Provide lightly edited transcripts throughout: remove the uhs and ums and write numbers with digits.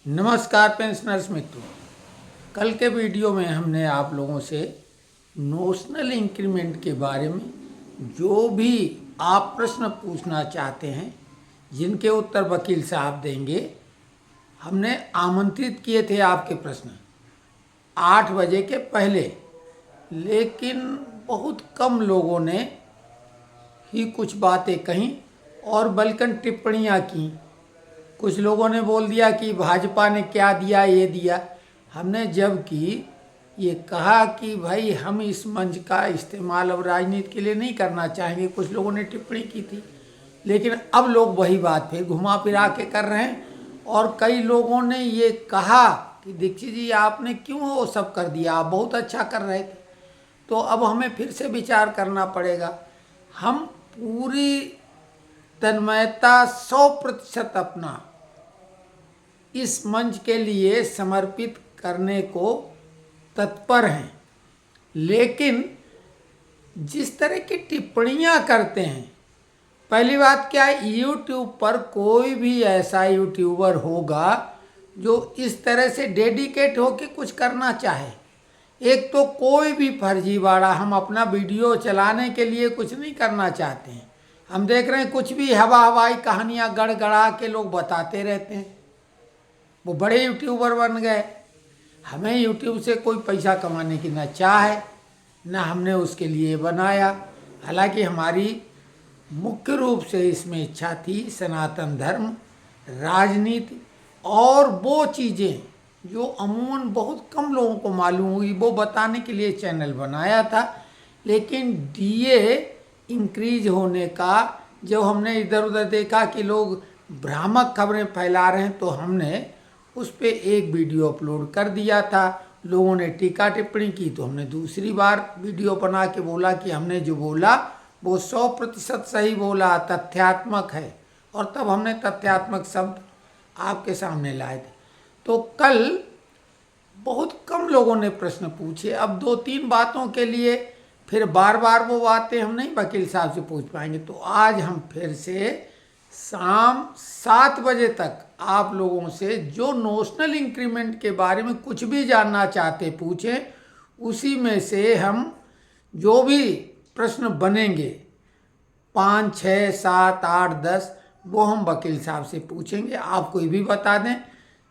नमस्कार पेंशनर्स मित्रों। कल के वीडियो में हमने आप लोगों से नोशनल इंक्रीमेंट के बारे में जो भी आप प्रश्न पूछना चाहते हैं, जिनके उत्तर वकील साहब देंगे, हमने आमंत्रित किए थे आपके प्रश्न 8 बजे के पहले, लेकिन बहुत कम लोगों ने ही कुछ बातें कहीं और बल्कि टिप्पणियाँ की। कुछ लोगों ने बोल दिया कि भाजपा ने क्या दिया, ये दिया। हमने जबकि ये कहा कि भाई हम इस मंच का इस्तेमाल अब राजनीति के लिए नहीं करना चाहेंगे। कुछ लोगों ने टिप्पणी की थी, लेकिन अब लोग वही बात फिर घुमा फिरा के कर रहे हैं। और कई लोगों ने ये कहा कि दीक्षित जी आपने क्यों वो सब कर दिया, आप बहुत अच्छा कर रहे थे। तो अब हमें फिर से विचार करना पड़ेगा। हम पूरी तन्मयता 100% अपना इस मंच के लिए समर्पित करने को तत्पर हैं, लेकिन जिस तरह की टिप्पणियां करते हैं, पहली बात क्या है, यूट्यूब पर कोई भी ऐसा यूट्यूबर होगा जो इस तरह से डेडिकेट होकर कुछ करना चाहे। एक तो कोई भी फर्जीवाड़ा, हम अपना वीडियो चलाने के लिए कुछ नहीं करना चाहते हैं। हम देख रहे हैं कुछ भी हवाई कहानियां गड़गड़ा के लोग बताते रहते हैं, वो बड़े यूट्यूबर बन गए। हमें यूट्यूब से कोई पैसा कमाने की न चाह है, न हमने उसके लिए बनाया। हालांकि हमारी मुख्य रूप से इसमें इच्छा थी सनातन धर्म, राजनीति और वो चीज़ें जो अमूमन बहुत कम लोगों को मालूम हुई, वो बताने के लिए चैनल बनाया था। लेकिन डीए इंक्रीज होने का जब हमने इधर उधर देखा कि लोग भ्रामक खबरें फैला रहे हैं, तो हमने उस पर एक वीडियो अपलोड कर दिया था। लोगों ने टीका टिप्पणी की, तो हमने दूसरी बार वीडियो बना के बोला कि हमने जो बोला वो 100% सही बोला, तथ्यात्मक है। और तब हमने तथ्यात्मक शब्द आपके सामने लाए थे। तो कल बहुत कम लोगों ने प्रश्न पूछे। अब 2-3 बातों के लिए फिर बार बार वो बातें हम नहीं वकील साहब से पूछ पाएंगे। तो आज हम फिर से शाम 7 बजे तक आप लोगों से जो नोशनल इंक्रीमेंट के बारे में कुछ भी जानना चाहते पूछें। उसी में से हम जो भी प्रश्न बनेंगे 5, 6, 7, 8, 10 वो हम वकील साहब से पूछेंगे। आपको ये भी बता दें,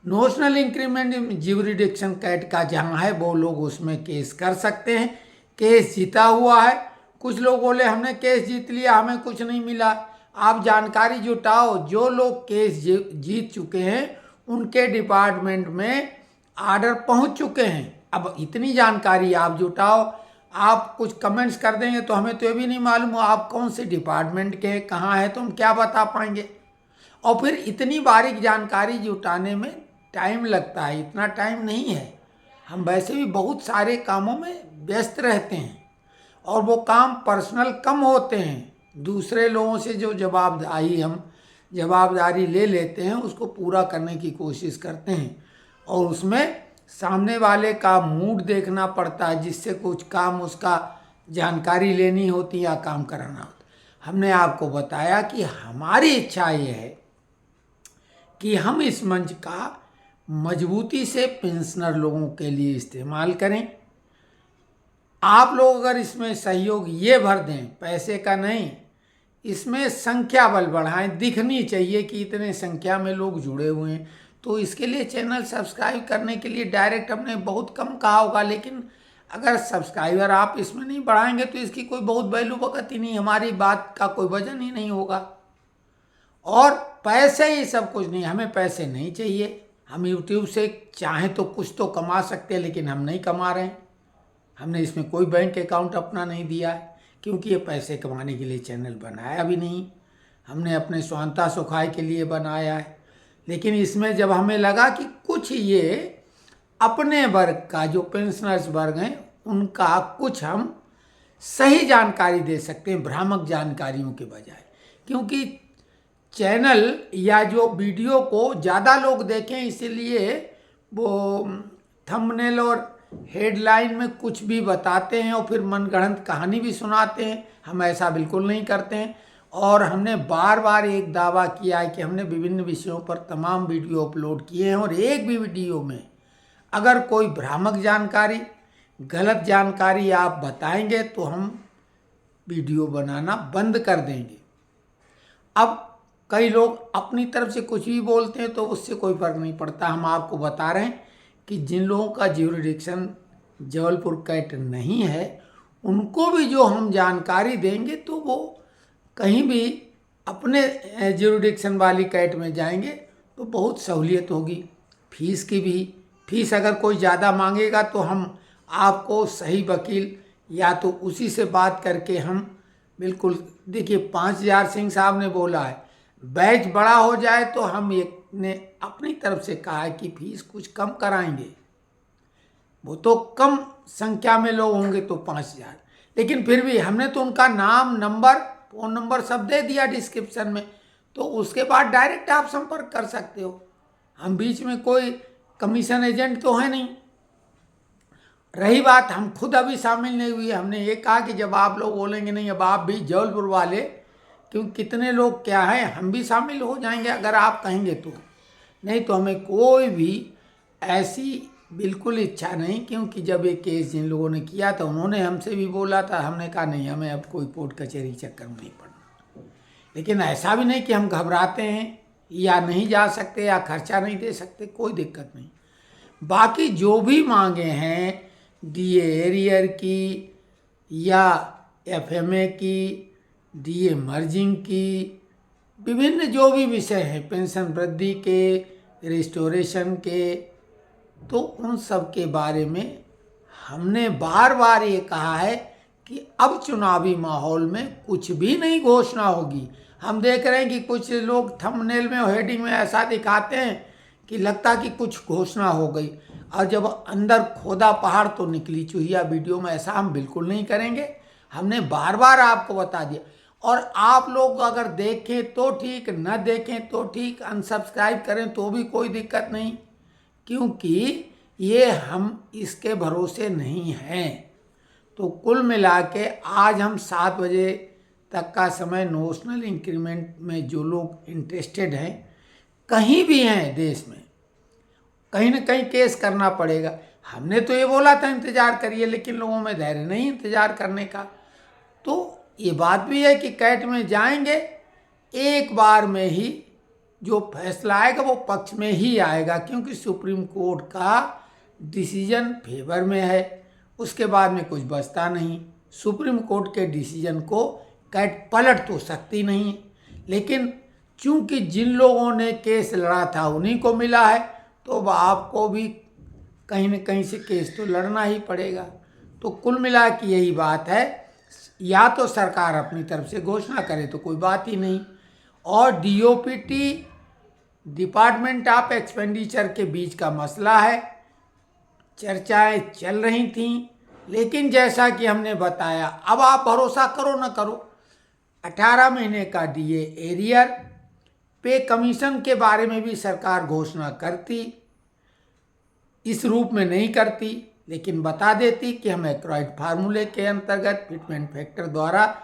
नोशनल इंक्रीमेंट ज्यूरिडिक्शन कैट का जहाँ है वो लोग उसमें केस कर सकते हैं। केस जीता हुआ है। कुछ लोग बोले हमने केस जीत लिया, हमें कुछ नहीं मिला। आप जानकारी जुटाओ, जो लोग केस जीत चुके हैं उनके डिपार्टमेंट में आर्डर पहुंच चुके हैं। अब इतनी जानकारी आप जुटाओ। आप कुछ कमेंट्स कर देंगे तो हमें तो ये भी नहीं मालूम आप कौन से डिपार्टमेंट के कहाँ हैं, तो हम क्या बता पाएंगे। और फिर इतनी बारीक जानकारी जुटाने में टाइम लगता है, इतना टाइम नहीं है। हम वैसे भी बहुत सारे कामों में व्यस्त रहते हैं और वो काम पर्सनल कम होते हैं। दूसरे लोगों से जो जवाबदारी ले लेते हैं उसको पूरा करने की कोशिश करते हैं, और उसमें सामने वाले का मूड देखना पड़ता है, जिससे कुछ काम उसका जानकारी लेनी होती या काम कराना होता। हमने आपको बताया कि हमारी इच्छा ये है कि हम इस मंच का मजबूती से पेंशनर लोगों के लिए इस्तेमाल करें। आप लोग अगर इसमें सहयोग ये भर दें, पैसे का नहीं, इसमें संख्या बल बढ़ाएं, दिखनी चाहिए कि इतने संख्या में लोग जुड़े हुए हैं। तो इसके लिए चैनल सब्सक्राइब करने के लिए डायरेक्ट हमने बहुत कम कहा होगा, लेकिन अगर सब्सक्राइबर आप इसमें नहीं बढ़ाएंगे तो इसकी कोई बहुत वैल्यू वक़्त ही नहीं, हमारी बात का कोई वजन ही नहीं होगा। और पैसे ही सब कुछ नहीं, हमें पैसे नहीं चाहिए। हम यूट्यूब से चाहें तो कुछ तो कमा सकते हैं, लेकिन हम नहीं कमा रहे हैं। हमने इसमें कोई बैंक अकाउंट अपना नहीं दिया है, क्योंकि ये पैसे कमाने के लिए चैनल बनाया भी नहीं। हमने अपने स्वांता सुखाय के लिए बनाया है। लेकिन इसमें जब हमें लगा कि कुछ ये अपने वर्ग का, जो पेंशनर्स वर्ग हैं, उनका कुछ हम सही जानकारी दे सकते हैं भ्रामक जानकारियों के बजाय, क्योंकि चैनल या जो वीडियो को ज़्यादा लोग देखें, इसीलिए वो थंबनेल और हेडलाइन में कुछ भी बताते हैं और फिर मनगढ़ंत कहानी भी सुनाते हैं। हम ऐसा बिल्कुल नहीं करते हैं। और हमने बार बार एक दावा किया है कि हमने विभिन्न विषयों पर तमाम वीडियो अपलोड किए हैं और एक भी वीडियो में अगर कोई भ्रामक जानकारी, गलत जानकारी आप बताएंगे तो हम वीडियो बनाना बंद कर देंगे। अब कई लोग अपनी तरफ से कुछ भी बोलते हैं तो उससे कोई फर्क नहीं पड़ता। हम आपको बता रहे हैं कि जिन लोगों का ज्यूरिडिक्शन जबलपुर कैट नहीं है उनको भी जो हम जानकारी देंगे तो वो कहीं भी अपने ज्यूरिडिक्शन वाली कैट में जाएंगे तो बहुत सहूलियत होगी। फीस की भी, फीस अगर कोई ज़्यादा मांगेगा तो हम आपको सही वकील या तो उसी से बात करके हम बिल्कुल, देखिए 5,000 सिंह साहब ने बोला है, बैच बड़ा हो जाए तो हम एक ने अपनी तरफ से कहा है कि फीस कुछ कम कराएंगे। वो तो कम संख्या में लोग होंगे तो 5,000, लेकिन फिर भी हमने तो उनका नाम, नंबर, फ़ोन नंबर सब दे दिया डिस्क्रिप्शन में, तो उसके बाद डायरेक्ट आप संपर्क कर सकते हो। हम बीच में कोई कमीशन एजेंट तो है नहीं। रही बात, हम खुद अभी शामिल नहीं हुए। हमने ये कहा कि जब आप लोग बोलेंगे नहीं अब आप भी जबलपुर वाले, क्योंकि कितने लोग क्या हैं, हम भी शामिल हो जाएंगे अगर आप कहेंगे तो। नहीं तो हमें कोई भी ऐसी बिल्कुल इच्छा नहीं, क्योंकि जब ये केस जिन लोगों ने किया था उन्होंने हमसे भी बोला था, हमने कहा नहीं हमें अब कोई कोर्ट कचहरी चक्कर में नहीं पड़ना। लेकिन ऐसा भी नहीं कि हम घबराते हैं या नहीं जा सकते या खर्चा नहीं दे सकते, कोई दिक्कत नहीं। बाकी जो भी मांगे हैं डीए एरियर की या एफएमए की, डीए मर्जिंग की, विभिन्न जो भी विषय हैं, पेंशन वृद्धि के, रिस्टोरेशन के, तो उन सब के बारे में हमने बार बार ये कहा है कि अब चुनावी माहौल में कुछ भी नहीं घोषणा होगी। हम देख रहे हैं कि कुछ लोग थंबनेल में और हेडिंग में ऐसा दिखाते हैं कि लगता कि कुछ घोषणा हो गई, और जब अंदर खोदा पहाड़ तो निकली चूहिया। वीडियो में ऐसा हम बिल्कुल नहीं करेंगे। हमने बार बार आपको बता दिया, और आप लोग अगर देखें तो ठीक, न देखें तो ठीक, अनसब्सक्राइब करें तो भी कोई दिक्कत नहीं, क्योंकि ये हम इसके भरोसे नहीं हैं। तो कुल मिला के आज हम 7 बजे तक का समय नोशनल इंक्रीमेंट में जो लोग इंटरेस्टेड हैं, कहीं भी हैं देश में, कहीं ना कहीं केस करना पड़ेगा। हमने तो ये बोला था इंतज़ार करिए, लेकिन लोगों में धैर्य नहीं इंतज़ार करने का। तो ये बात भी है कि कैट में जाएंगे, एक बार में ही जो फैसला आएगा वो पक्ष में ही आएगा, क्योंकि सुप्रीम कोर्ट का डिसीजन फेवर में है। उसके बाद में कुछ बचता नहीं। सुप्रीम कोर्ट के डिसीजन को कैट पलट तो सकती नहीं, लेकिन चूंकि जिन लोगों ने केस लड़ा था उन्हीं को मिला है, तो अब आपको भी कहीं न कहीं से केस तो लड़ना ही पड़ेगा। तो कुल मिला के यही बात है, या तो सरकार अपनी तरफ से घोषणा करे तो कोई बात ही नहीं, और डीओपीटी, डिपार्टमेंट ऑफ एक्सपेंडिचर के बीच का मसला है। चर्चाएं चल रही थीं, लेकिन जैसा कि हमने बताया, अब आप भरोसा करो ना करो, 18 महीने का डीए एरियर, पे कमीशन के बारे में भी सरकार घोषणा करती, इस रूप में नहीं करती, लेकिन बता देती कि हम एक्राइड फार्मूले के अंतर्गत फिटमेंट फैक्टर द्वारा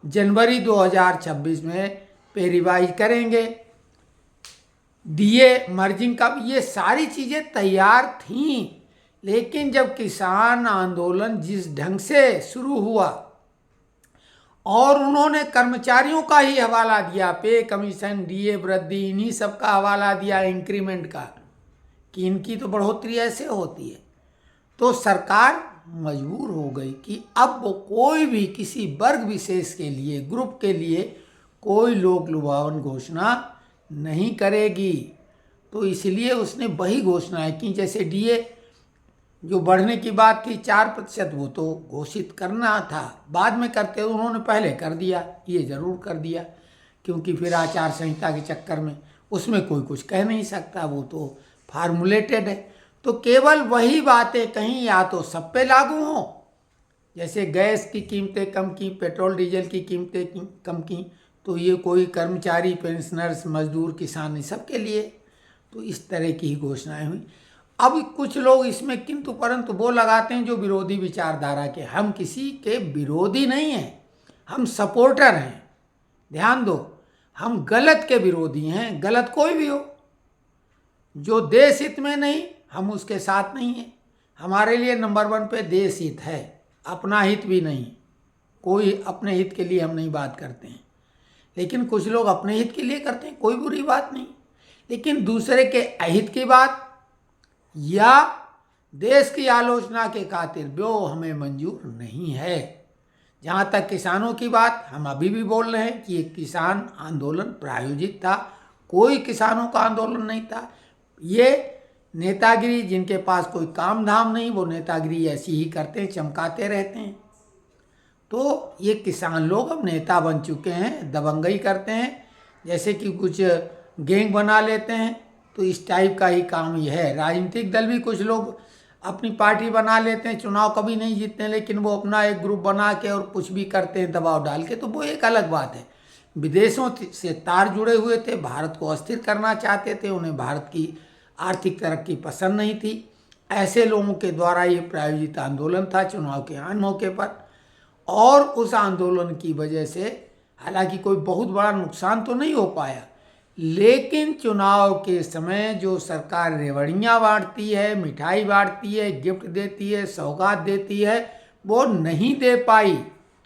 जनवरी 2026 में पे रिवाइज करेंगे। डीए मर्जिंग का ये सारी चीज़ें तैयार थीं, लेकिन जब किसान आंदोलन जिस ढंग से शुरू हुआ और उन्होंने कर्मचारियों का ही हवाला दिया, पे कमीशन, डीए वृद्धि, इन्हीं सब का हवाला दिया इंक्रीमेंट का, कि इनकी तो बढ़ोतरी ऐसे होती है, तो सरकार मजबूर हो गई कि अब वो कोई भी किसी वर्ग विशेष के लिए, ग्रुप के लिए कोई लोक लुभावन घोषणा नहीं करेगी। तो इसलिए उसने वही घोषणाएं की, जैसे डीए जो बढ़ने की बात थी 4%, वो तो घोषित करना था, बाद में करते, उन्होंने पहले कर दिया, ये ज़रूर कर दिया, क्योंकि फिर आचार संहिता के चक्कर में उसमें कोई कुछ कह नहीं सकता, वो तो फार्मूलेटेड है। तो केवल वही बातें कहीं या तो सब पे लागू हों, जैसे गैस की कीमतें कम की, पेट्रोल डीजल की कीमतें कम की, तो ये कोई कर्मचारी, पेंशनर्स, मजदूर, किसान, सबके लिए, तो इस तरह की ही घोषणाएं हुई। अब कुछ लोग इसमें किंतु परंतु वो लगाते हैं जो विरोधी विचारधारा के। हम किसी के विरोधी नहीं हैं, हम सपोर्टर हैं, ध्यान दो, हम गलत के विरोधी हैं, गलत कोई भी हो, जो देश हित में नहीं हम उसके साथ नहीं हैं। हमारे लिए नंबर 1 पे देश हित है, अपना हित भी नहीं। कोई अपने हित के लिए हम नहीं बात करते हैं, लेकिन कुछ लोग अपने हित के लिए करते हैं, कोई बुरी बात नहीं। लेकिन दूसरे के अहित की बात या देश की आलोचना के खातिर वो हमें मंजूर नहीं है। जहाँ तक किसानों की बात, हम अभी भी बोल रहे हैं कि एक किसान आंदोलन प्रायोजित था, कोई किसानों का आंदोलन नहीं था। ये नेतागिरी, जिनके पास कोई काम धाम नहीं, वो नेतागिरी ऐसी ही करते हैं, चमकाते रहते हैं। तो ये किसान लोग अब नेता बन चुके हैं, दबंगई करते हैं, जैसे कि कुछ गैंग बना लेते हैं। तो इस टाइप का ही काम ये है। राजनीतिक दल भी कुछ लोग अपनी पार्टी बना लेते हैं, चुनाव कभी नहीं जीतते, लेकिन वो अपना एक ग्रुप बना के और कुछ भी करते हैं दबाव डाल के, तो वो एक अलग बात है। विदेशों से तार जुड़े हुए थे, भारत को अस्थिर करना चाहते थे, उन्हें भारत की आर्थिक तरक्की पसंद नहीं थी। ऐसे लोगों के द्वारा ये प्रायोजित आंदोलन था चुनाव के आन मौके पर। और उस आंदोलन की वजह से हालांकि कोई बहुत बड़ा नुकसान तो नहीं हो पाया, लेकिन चुनाव के समय जो सरकार रेवड़ियाँ बांटती है, मिठाई बांटती है, गिफ्ट देती है, सौगात देती है, वो नहीं दे पाई।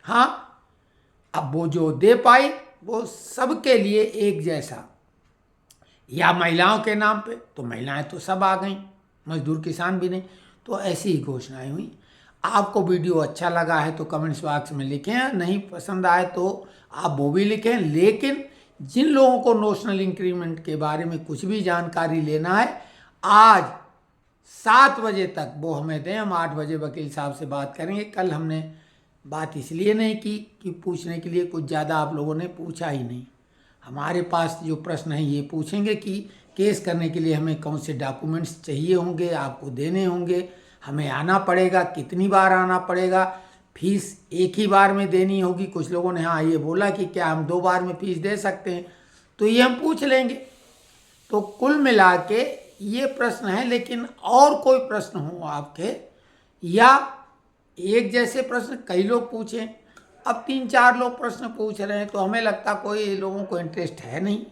हाँ, अब वो जो दे पाई वो सबके लिए एक जैसा, या महिलाओं के नाम पे, तो महिलाएं तो सब आ गईं, मजदूर किसान भी नहीं। तो ऐसी ही घोषणाएं हुई। आपको वीडियो अच्छा लगा है तो कमेंट्स बॉक्स में लिखें, नहीं पसंद आए तो आप वो भी लिखें। लेकिन जिन लोगों को नोशनल इंक्रीमेंट के बारे में कुछ भी जानकारी लेना है, आज 7 बजे तक वो हमें दें, हम 8 बजे वकील साहब से बात करेंगे। कल हमने बात इसलिए नहीं की कि पूछने के लिए कुछ ज़्यादा आप लोगों ने पूछा ही नहीं। हमारे पास जो प्रश्न है ये पूछेंगे कि केस करने के लिए हमें कौन से डॉक्यूमेंट्स चाहिए होंगे, आपको देने होंगे, हमें आना पड़ेगा, कितनी बार आना पड़ेगा, फीस एक ही बार में देनी होगी। कुछ लोगों ने हाँ ये बोला कि क्या हम 2 बार में फीस दे सकते हैं, तो ये हम पूछ लेंगे। तो कुल मिला के ये प्रश्न है। लेकिन और कोई प्रश्न हो आपके, या एक जैसे प्रश्न कई लोग पूछें, अब 3-4 लोग प्रश्न पूछ रहे हैं, तो हमें लगता कोई लोगों को इंटरेस्ट है नहीं।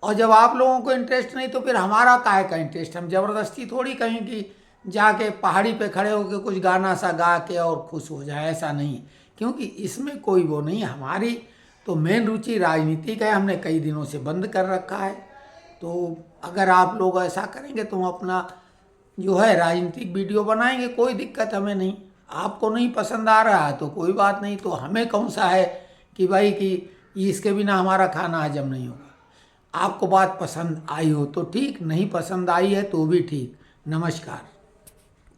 और जब आप लोगों को इंटरेस्ट नहीं तो फिर हमारा काहे का इंटरेस्ट। हम ज़बरदस्ती थोड़ी कहें कि जाके पहाड़ी पे खड़े होकर कुछ गाना सा गा के और खुश हो जाए, ऐसा नहीं। क्योंकि इसमें कोई वो नहीं। हमारी तो मेन रुचि राजनीतिक है, हमने कई दिनों से बंद कर रखा है। तो अगर आप लोग ऐसा करेंगे तो हम अपना जो है राजनीतिक वीडियो बनाएंगे, कोई दिक्कत हमें नहीं। आपको नहीं पसंद आ रहा है तो कोई बात नहीं, तो हमें कौन सा है कि भाई कि इसके बिना हमारा खाना हजम नहीं होगा। आपको बात पसंद आई हो तो ठीक, नहीं पसंद आई है तो भी ठीक। नमस्कार।